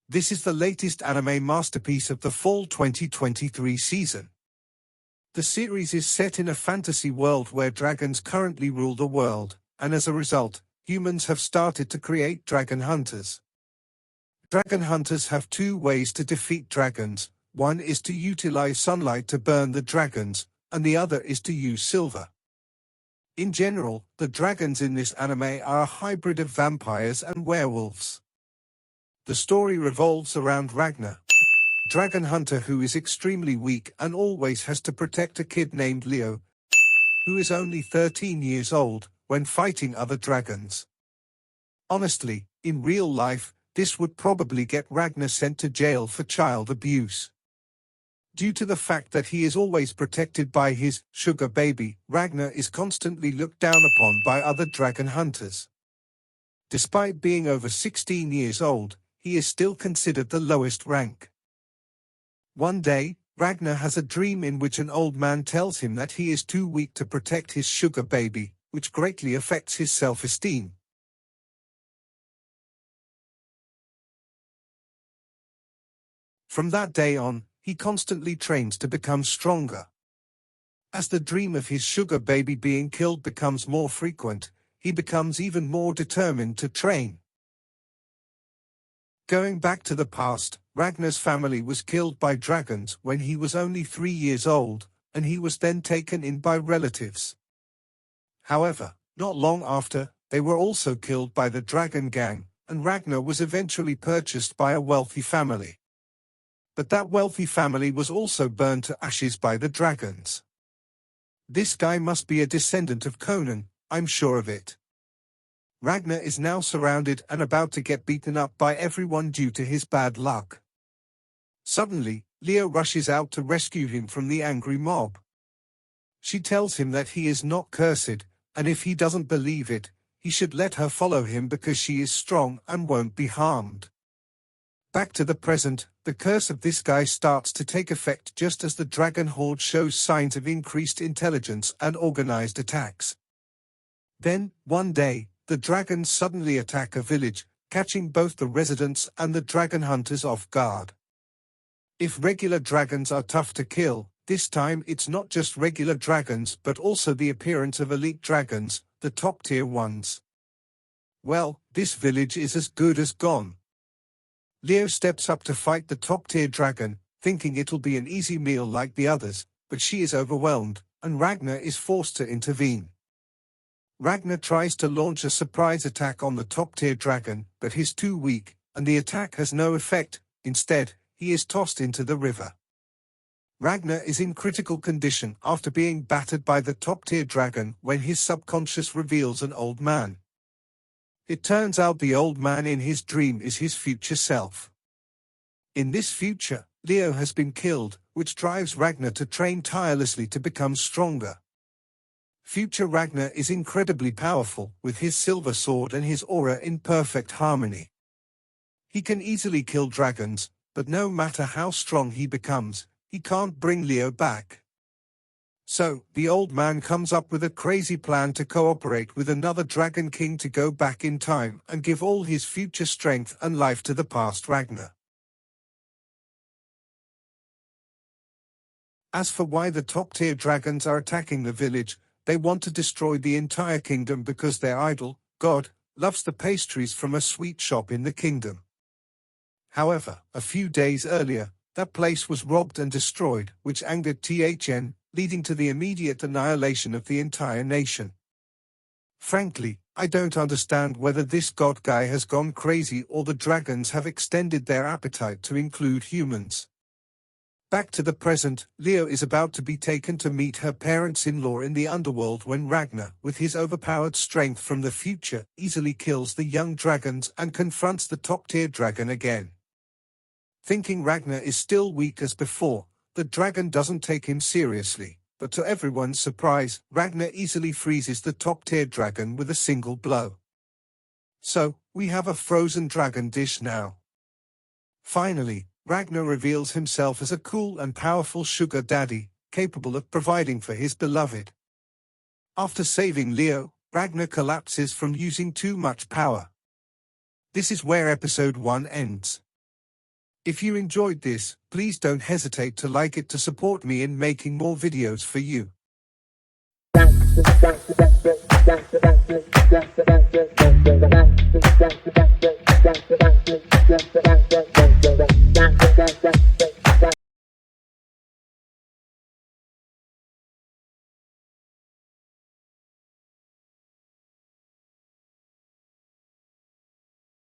This is the latest anime masterpiece of the fall 2023 season. The series is set in a fantasy world where dragons currently rule the world, and as a result, humans have started to create dragon hunters. Dragon hunters have two ways to defeat dragons. One is to utilize sunlight to burn the dragons, and the other is to use silver. In general, the dragons in this anime are a hybrid of vampires and werewolves. The story revolves around Ragna, dragon hunter who is extremely weak and always has to protect a kid named Leo, who is only 13 years old, when fighting other dragons. Honestly, in real life, this would probably get Ragna sent to jail for child abuse. Due to the fact that he is always protected by his sugar baby, Ragna is constantly looked down upon by other dragon hunters. Despite being over 16 years old, he is still considered the lowest rank. One day, Ragna has a dream in which an old man tells him that he is too weak to protect his sugar baby, which greatly affects his self-esteem. From that day on, he constantly trains to become stronger. As the dream of his sugar baby being killed becomes more frequent, he becomes even more determined to train. Going back to the past, Ragna's family was killed by dragons when he was only 3 years old, and he was then taken in by relatives. However, not long after, they were also killed by the dragon gang, and Ragna was eventually purchased by a wealthy family. But that wealthy family was also burned to ashes by the dragons. This guy must be a descendant of Conan, I'm sure of it. Ragna is now surrounded and about to get beaten up by everyone due to his bad luck. Suddenly, Leo rushes out to rescue him from the angry mob. She tells him that he is not cursed, and if he doesn't believe it, he should let her follow him because she is strong and won't be harmed. Back to the present, the curse of this guy starts to take effect just as the dragon horde shows signs of increased intelligence and organized attacks. Then, one day, the dragons suddenly attack a village, catching both the residents and the dragon hunters off guard. If regular dragons are tough to kill, this time it's not just regular dragons but also the appearance of elite dragons, the top-tier ones. Well, this village is as good as gone. Leo steps up to fight the top-tier dragon, thinking it'll be an easy meal like the others, but she is overwhelmed, and Ragna is forced to intervene. Ragna tries to launch a surprise attack on the top-tier dragon, but he's too weak, and the attack has no effect. Instead, he is tossed into the river. Ragna is in critical condition after being battered by the top-tier dragon when his subconscious reveals an old man. It turns out the old man in his dream is his future self. In this future, Leo has been killed, which drives Ragna to train tirelessly to become stronger. Future Ragna is incredibly powerful, with his silver sword and his aura in perfect harmony. He can easily kill dragons, but no matter how strong he becomes, he can't bring Leo back. So, the old man comes up with a crazy plan to cooperate with another dragon king to go back in time and give all his future strength and life to the past Ragna. As for why the top-tier dragons are attacking the village, they want to destroy the entire kingdom because their idol, God, loves the pastries from a sweet shop in the kingdom. However, a few days earlier, that place was robbed and destroyed, which angered THN, leading to the immediate annihilation of the entire nation. Frankly, I don't understand whether this god guy has gone crazy or the dragons have extended their appetite to include humans. Back to the present, Leo is about to be taken to meet her parents-in-law in the underworld when Ragna, with his overpowered strength from the future, easily kills the young dragons and confronts the top-tier dragon again. Thinking Ragna is still weak as before, the dragon doesn't take him seriously, but to everyone's surprise, Ragna easily freezes the top-tier dragon with a single blow. So, we have a frozen dragon dish now. Finally, Ragna reveals himself as a cool and powerful sugar daddy, capable of providing for his beloved. After saving Leo, Ragna collapses from using too much power. This is where episode 1 ends. If you enjoyed this, please don't hesitate to like it to support me in making more videos for you.